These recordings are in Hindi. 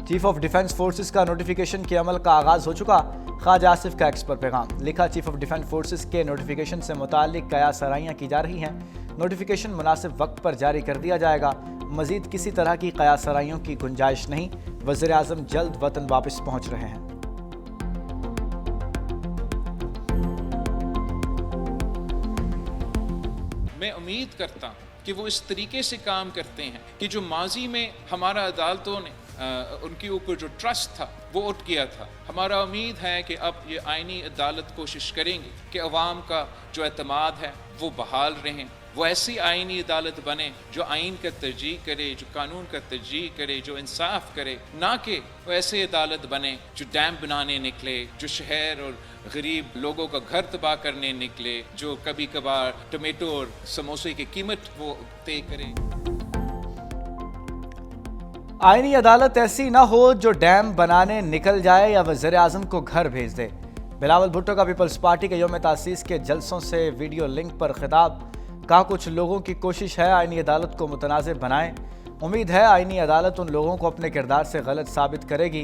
चीफ ऑफ डिफेंस फोर्सेस का नोटिफिकेशन के अमल का आगाज हो चुका। ख्वाजा आसिफ का एक्स पर पैगाम लिखा, चीफ ऑफ डिफेंस फोर्सेस के नोटिफिकेशन से मुताल्लिक कयास सराहियाँ की जा रही हैं। नोटिफिकेशन मुनासिब वक्त पर जारी कर दिया जाएगा। मजीद किसी तरह की कयास सराहियों की गुंजाइश नहीं। वज़ीर आज़म जल्द वतन वापस पहुँच रहे हैं। मैं उम्मीद करता हूँ कि वो इस तरीके से काम करते हैं कि जो माजी में हमारा अदालतों ने उनके ऊपर जो ट्रस्ट था वो उठ गया था। हमारा उम्मीद है कि अब ये आईनी अदालत कोशिश करेंगे कि अवाम का जो एतमाद है वो बहाल रहें। वो ऐसी आईनी अदालत बने जो आइन का तरजीह करे, जो कानून का तरजीह करे, जो इंसाफ करे, ना कि वो ऐसी अदालत बने जो डैम बनाने निकले, जो शहर और गरीब लोगों का घर तबाह करने निकले, जो कभी कभार टमेटो और समोसे की कीमत वो तय करे। आईनी अदालत ऐसी ना हो जो डैम बनाने निकल जाए या वज़ीर आज़म को घर भेज दे। बिलावल भुट्टो का पीपल्स पार्टी के यौम तासीस के जलसों से वीडियो लिंक पर खिताब। कहा, कुछ लोगों की कोशिश है आईनी अदालत को मुतनाज़ बनाएं। उम्मीद है आईनी अदालत उन लोगों को अपने किरदार से गलत साबित करेगी।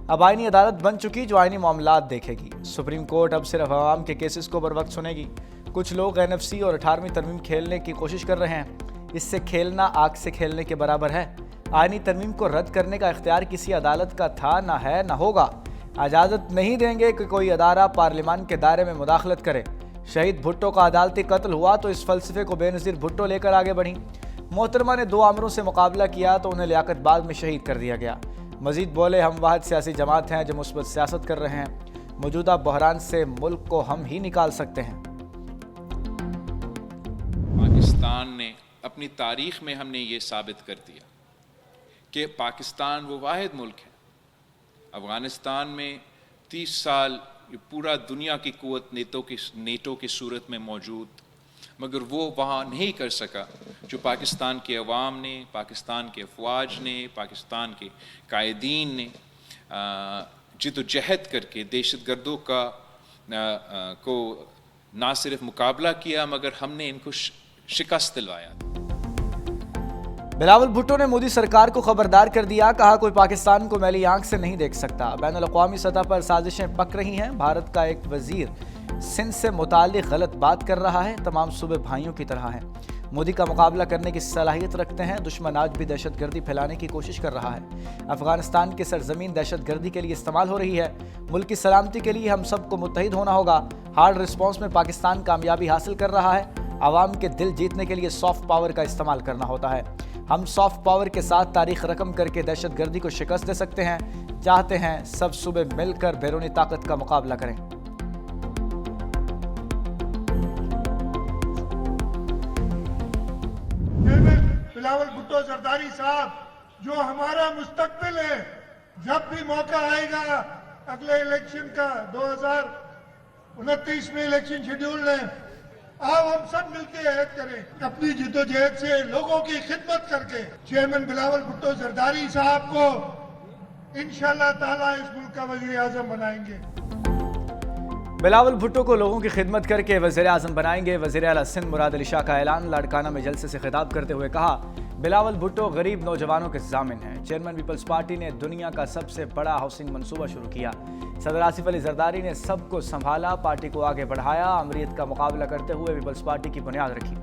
अब आईनी अदालत बन चुकी जो आईनी मामलात देखेगी। सुप्रीम कोर्ट अब सिर्फ अवाम के केसेस को बर वक्त सुनेगी। कुछ लोग NFC और 18वीं तरमीम खेलने की कोशिश कर रहे हैं। इससे खेलना आग से खेलने के बराबर है। आईनी तरमीम को रद्द करने का इख्तियार किसी अदालत का था, ना है, ना होगा। इजाज़त नहीं देंगे कि कोई अदारा पार्लियामान के दायरे में मुदाखलत करे। शहीद भुट्टो का अदालती कत्ल हुआ तो इस फलसफे को बेनज़ीर भुट्टो लेकर आगे बढ़ी। मोहतरमा ने 2 आमरों से मुकाबला किया तो उन्हें लियाकतबाग में शहीद कर दिया गया। मजीद बोले, हम वाहिद सियासी जमात हैं जो मुस्बत सियासत कर रहे हैं। मौजूदा बहरान से मुल्क को हम ही निकाल सकते हैं। पाकिस्तान ने अपनी तारीख में हमने ये साबित कर दिया कि पाकिस्तान वो वाहिद मुल्क है। अफ़गानिस्तान में 30 साल पूरा दुनिया की कुव्वत नेटो की सूरत में मौजूद, मगर वो वहाँ नहीं कर सका जो पाकिस्तान के अवाम ने, पाकिस्तान के अफवाज ने, पाकिस्तान के कायदीन ने जिद्दोजहद करके दहशतगर्दों को ना सिर्फ मुकाबला किया मगर हमने इनको शिकस्त दिलवाया। बिलावल भुट्टो ने मोदी सरकार को खबरदार कर दिया। कहा, कोई पाकिस्तान को मैली आंख से नहीं देख सकता। बैनुल-अक़वामी सतह पर साजिशें पक रही हैं। भारत का एक वजीर सिंध से मुताल्लिक गलत बात कर रहा है। तमाम सूबे भाइयों की तरह हैं। मोदी का मुकाबला करने की सलाहियत रखते हैं। दुश्मन आज भी दहशतगर्दी फैलाने की कोशिश कर रहा है। अफगानिस्तान की सरजमीन दहशतगर्दी के लिए इस्तेमाल हो रही है। मुल्क की सलामती के लिए हम सबको मुत्तहिद होना होगा। हार्ड रिस्पॉन्स में पाकिस्तान कामयाबी हासिल कर रहा है। आवाम के दिल जीतने के लिए सॉफ्ट पावर का इस्तेमाल करना होता है। हम सॉफ्ट पावर के साथ तारीख रकम करके दहशतगर्दी को शिकस्त दे सकते हैं। चाहते हैं सब सूबे मिलकर बैरूनी ताकत का मुकाबला करें। बिलावल भुट्टो जरदारी साहब, जो हमारा मुस्तकबिल है, जब भी मौका आएगा अगले इलेक्शन का 2029 में इलेक्शन शेड्यूल है, अब हम सब मिलकर अहद करें अपनी जिद्दोजहद से लोगों की खिदमत करके चेयरमैन बिलावल भुट्टो जरदारी साहब को इंशाअल्लाह ताला इस मुल्क का वज़ीर आज़म बनाएंगे। बिलावल भुट्टो को लोगों की खिदमत करके वज़ीर आज़म बनाएंगे। वज़ीर आला सिंध मुराद अली शाह का ऐलान। लाड़काना में जलसे से खिताब करते हुए कहा, बिलावल भुट्टो गरीब नौजवानों के ज़ामिन हैं। चेयरमैन पीपल्स पार्टी ने दुनिया का सबसे बड़ा हाउसिंग मंसूबा शुरू किया। सदर आसिफ अली जरदारी ने सबको संभाला, पार्टी को आगे बढ़ाया। अमरीत का मुकाबला करते हुए पीपल्स पार्टी की बुनियाद रखी।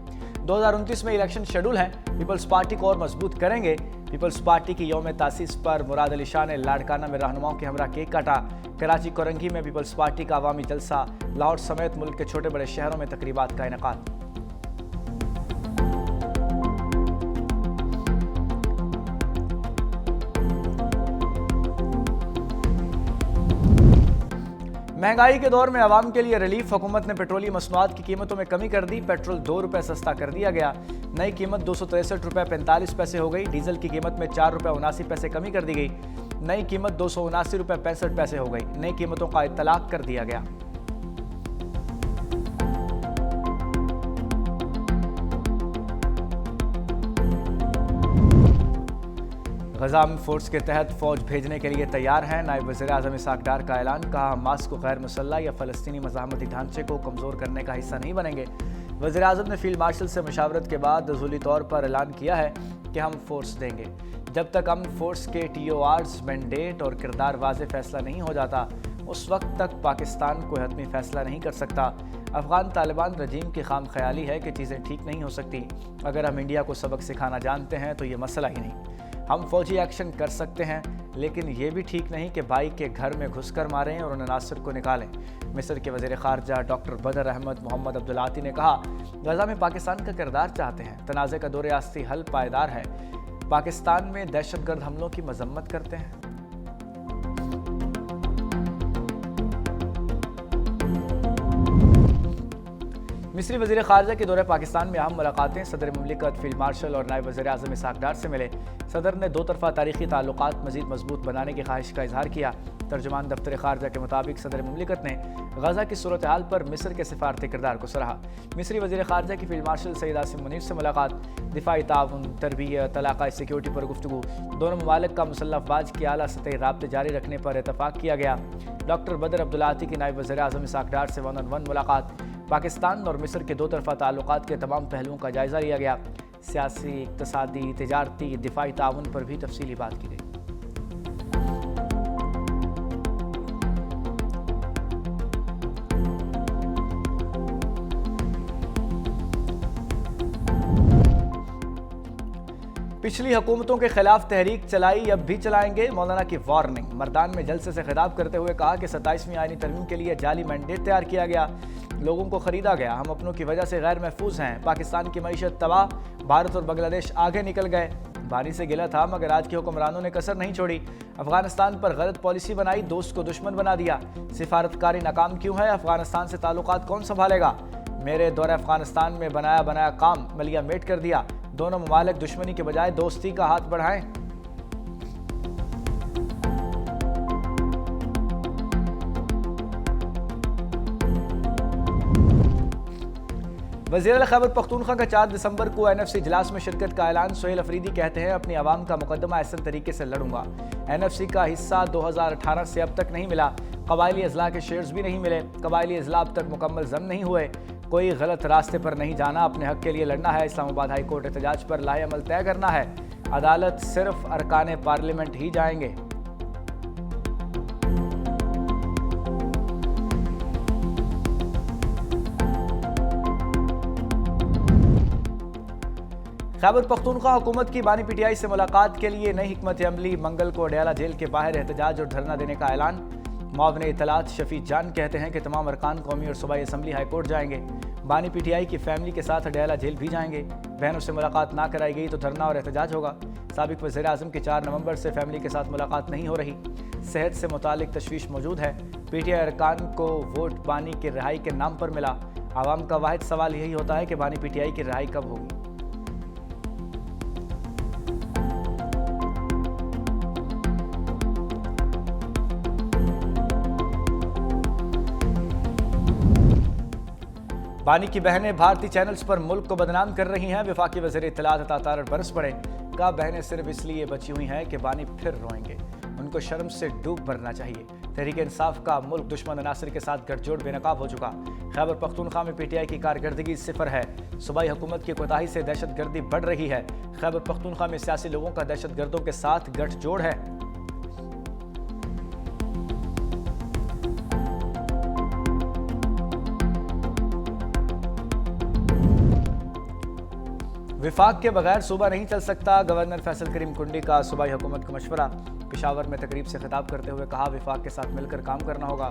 2029 में इलेक्शन शेड्यूल हैं। पीपल्स पार्टी को और मजबूत करेंगे। पीपल्स पार्टी की यौम तासीस पर मुराद अली शाह ने लाड़काना में रहनुमाओं के हमरा केक काटा। कराची कोरंगी में पीपल्स पार्टी का अवामी जलसा। लाहौर समेत मुल्क के छोटे बड़े शहरों में तकरीबात का इनेकाद। महंगाई के दौर में आवाम के लिए रिलीफ। हुकूमत ने पेट्रोलियम मसनूआत की कीमतों में कमी कर दी। पेट्रोल 2 रुपये सस्ता कर दिया गया। नई कीमत 263 रुपये 45 पैसे हो गई। डीजल की कीमत में 4 रुपये 79 पैसे कमी कर दी गई। नई कीमत 279 रुपये 65 पैसे हो गई। नई कीमतों का इत्तलाक कर दिया गया। गजा में फोर्स के तहत फौज भेजने के लिए तैयार हैं। नायब वज़ीर आज़म इसाक डार का ऐलान। कहा, हमास को गैर मुसल्लह या फ़लस्तीनी मज़ाहमती ढांचे को कमज़ोर करने का हिस्सा नहीं बनेंगे। वज़ीर आज़म ने फील्ड मार्शल से मुशावरत के बाद ज़ुली तौर पर ऐलान किया है कि हम फोर्स देंगे। जब तक अमन फोर्स के TORs, मैंडेट और किरदार वाज़े फैसला नहीं हो जाता, उस वक्त तक पाकिस्तान कोई हतमी फैसला नहीं कर सकता। अफगान तालिबान रजीम की खाम ख्याली है कि चीज़ें ठीक नहीं हो सकती। अगर हम इंडिया को सबक सिखाना जानते हैं तो ये मसला ही नहीं। हम फौजी एक्शन कर सकते हैं, लेकिन ये भी ठीक नहीं कि भाई के घर में घुसकर मारें और उन्हें नासिर को निकालें। मिस्र के वज़ीर ख़ारजा डॉक्टर बदर अहमद मोहम्मद अब्दुल्लाती ने कहा, गजा में पाकिस्तान का किरदार चाहते हैं। तनाज़े का दो रियासती हल पायदार है। पाकिस्तान में दहशतगर्द हमलों की मजम्मत करते हैं। मिस्री वज़ीर ख़ारजा के दौरे पाकिस्तान में अहम मुलाकातें। सदर मुमलिकत फील्ड मार्शल और नायब वज़ीर आज़म इसहाक़ डार से मिले। सदर ने दो तरफ़ा तारीख़ी ताल्लुक़ात मज़ीद मजबूत बनाने की ख्वाहिश का इजहार किया। तर्जुमान दफ्तर ख़ारजा के मुताबिक सदर मुमलिकत ने गजा की सूरत हाल पर मिस्र के सिफारती किरदार को सराहा। मिस्री वज़ीर ख़ारजा की फील्ड मार्शल सईद आसिम मुनीर से मुलाकात। दिफाई ताउन, तरबियत, इलाक़ाई सिक्योरिटी पर गुफ्तगू। दोनों ममालिक का मुसल्लह अफ़वाज की आला सतही राब्ते जारी रखने पर इतफ़ाक़ किया गया। डॉक्टर बदर अब्दुल्लाती की नायब वज़ीर आज़म इसहाक़ डार से 1-on-1 मुलाकात। पाकिस्तान और मिस्र के दो तरफ़ा ताल्लुक़ात के तमाम पहलुओं का जायज़ा लिया गया। सियासी, इक़्तिसादी, तिजारती, दिफाई ताउन पर भी तफसीली बात की गई। पिछली हुकूमतों के खिलाफ तहरीक चलाई, अब भी चलाएंगे। मौलाना की वार्निंग। मर्दान में जलसे से खिताब करते हुए कहा कि 27वीं आईनी तरमीम के लिए जाली मैंडेट तैयार किया गया, लोगों को खरीदा गया। हम अपनों की वजह से गैर महफूज हैं। पाकिस्तान की मईशत तबाह, भारत और बांग्लादेश आगे निकल गए। बानी से गिला था मगर आज के हुक्मरानों ने कसर नहीं छोड़ी। अफगानिस्तान पर गलत पॉलिसी बनाई, दोस्त को दुश्मन बना दिया। सिफारतकारी नाकाम क्यों है? अफगानिस्तान से ताल्लुकात कौन संभालेगा? मेरे दौरे अफगानिस्तान में बनाया काम मलिया मेट कर दिया। दोनों ममालिक दुश्मनी के बजाय दोस्ती का हाथ बढ़ाएं। वज़ीर खैबर पख्तूनख्वा का 4 दिसंबर को NFC इजलास में शिरकत का ऐलान। सोहेल अफरीदी कहते हैं, अपनी आवाम का मुकदमा ऐसे तरीके से लड़ूंगा। NFC का हिस्सा 2018 से अब तक नहीं मिला। कबायली अजला के शेयर्स भी नहीं मिले। कबायली अजला अब तक मुकम्मल जम नहीं हुए। कोई गलत रास्ते पर नहीं जाना, अपने हक के लिए लड़ना है। इस्लामाबाद हाई कोर्ट एहतजाज पर लाए अमल तय करना है। अदालत सिर्फ अरकान पार्लियामेंट ही जाएंगे। खैबर पख्तूनख्वा हुकूमत की बानी PTI से मुलाकात के लिए नई हिकमत अमली। मंगल को अडयाला जेल के बाहर एहतजाज और धरना देने का ऐलान। मुआविन इत्तलात शफी जान कहते हैं कि तमाम अरकान कौमी और सूबाई असम्बली हाई कोर्ट जाएंगे। बानी PTI की फैमिली के साथ अडयाला जेल भी जाएंगे। बहनों से मुलाकात ना कराई गई तो धरना और एहतजाज होगा। साबिक वज़ीर आज़म की 4 नवंबर से फैमिली के साथ मुलाकात नहीं हो रही। सेहत से मुतालिक तशवीश मौजूद है। PTI अरकान को वोट बानी की रिहाई के नाम पर मिला। आवाम का वाहिद सवाल यही होता है कि बानी PTI की रिहाई कब होगी। बानी की बहनें भारतीय चैनल्स पर मुल्क को बदनाम कर रही हैं। वफाकी वज़ीर इत्तलात अता तारड़ बरस पड़े। का बहनें सिर्फ इसलिए बची हुई हैं कि बानी फिर रोएंगे। उनको शर्म से डूब मरना चाहिए। तहरीक इंसाफ का मुल्क दुश्मन अनासर के साथ गठजोड़ बेनकाब हो चुका। खैबर पख्तूनख्वा में PTI की कारकर्दगी सिफर है। सूबाई हुकूमत की कोताही से दहशतगर्दी बढ़ रही है। खैबर पख्तूनख्वा में सियासी लोगों का दहशतगर्दों के साथ गठजोड़ है। विफाक के बगैर सूबा नहीं चल सकता। गवर्नर फैसल करीम कुंडी का सूबाई हुकूमत को मशवरा। पेशावर में तकरीब से खिताब करते हुए कहा, विफाक के साथ मिलकर काम करना होगा।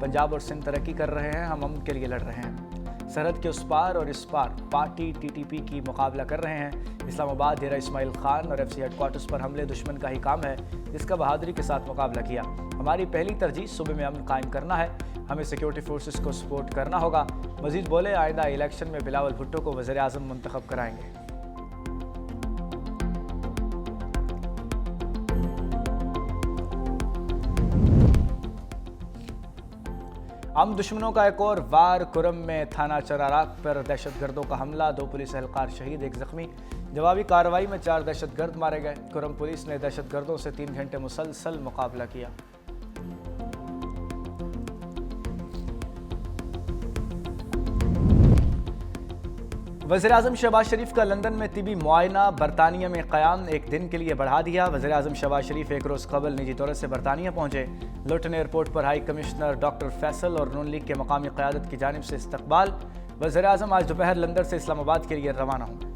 पंजाब और सिंध तरक्की कर रहे हैं, हम अमन के लिए लड़ रहे हैं। सरहद के उस पार और इस पार पार्टी TTP की मुकाबला कर रहे हैं। इस्लामाबाद डेरा इस्माइल खान और FC हेडक्वार्टर्स पर हमले दुश्मन का ही काम है, जिसका बहादुरी के साथ मुकाबला किया। हमारी पहली तरजीह सूबे में अमन कायम करना है। हमें सिक्योरिटी फोर्सेस को सपोर्ट करना होगा। मजीद बोले, आइंदा इलेक्शन में बिलावल भुट्टो को वज़ीर आज़म मुंतखब कराएंगे। हम दुश्मनों का एक और वार। कुरम में थाना चराराक पर दहशतगर्दों का हमला। 2 पुलिस एहलकार शहीद, 1 जख्मी। जवाबी कार्रवाई में 4 दहशतगर्द मारे गए। कुरम पुलिस ने दहशतगर्दों से 3 घंटे मुसलसल मुकाबला किया। वज़ीर-ए-आज़म शहबाज शरीफ का लंदन में तिबी मुआयना बरतानिया में क़याम एक दिन के लिए बढ़ा दिया। वज़ीर-ए-आज़म शहबाज शरीफ एक रोज़ कबल निजी तौर से बरतानिया पहुंचे। लुटन एयरपोर्ट पर हाई कमिश्नर डॉक्टर फैसल और नून लीग के मकामी क़यादत की जानिब से इस्तकबाल। वज़ीर-ए-आज़म आज दोपहर लंदन से इस्लामाबाद के लिए रवाना होंगे।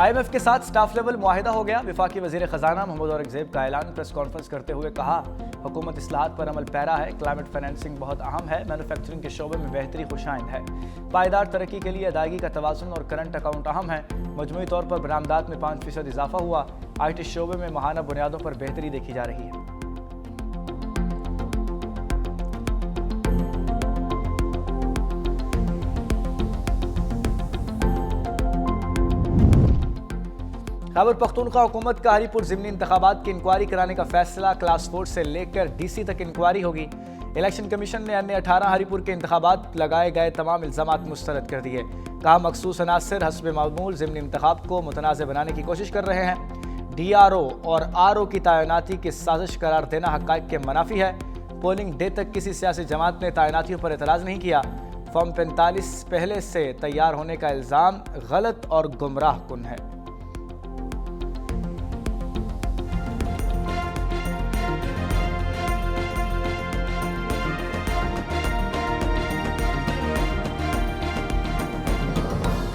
IMF के साथ स्टाफ लेवल मुआहिदा हो गया। वफाकी वज़ीर ख़जाना मोहम्मद औरंगज़ेब का ऐलान। प्रेस कॉन्फ्रेंस करते हुए कहा, हुकूमत इस्लाहात पर अमल पैरा है। क्लाइमेट फाइनेंसिंग बहुत अहम है। मैन्युफैक्चरिंग के शोबे में बेहतरी खुशाइंद है। पायदार तरक्की के लिए अदायगी का तवाज़ुन और करंट अकाउंट अहम है। मजमूई तौर पर बरामदात में 5% इजाफा हुआ। IT शोबे में माहाना बुनियादों पर बेहतरी देखी जा रही है। खैबर पख्तूनख्वा हुकूमत का हरीपुर ज़िमनी इंतखाबात की इंक्वायरी कराने का फैसला। क्लास 4 से लेकर DC तक इंक्वायरी होगी। इलेक्शन कमीशन ने अन्य 18 हरीपुर के इंतखाबात लगाए गए तमाम इल्ज़ामात मुस्तरद कर दिए। कहा, मखसूस अनासर हस्ब मामूल ज़िमनी इंतखाब को मुतनाज़ बनाने की कोशिश कर रहे हैं। DRO और RO की तैनाती की साजिश करार देना हक़ाइक़ के मनाफी है। पोलिंग डे तक किसी सियासी जमात ने तैनातियों पर एतराज़ नहीं किया। फॉर्म 45 पहले से तैयार होने का इल्ज़ाम गलत और गुमराह कुन है।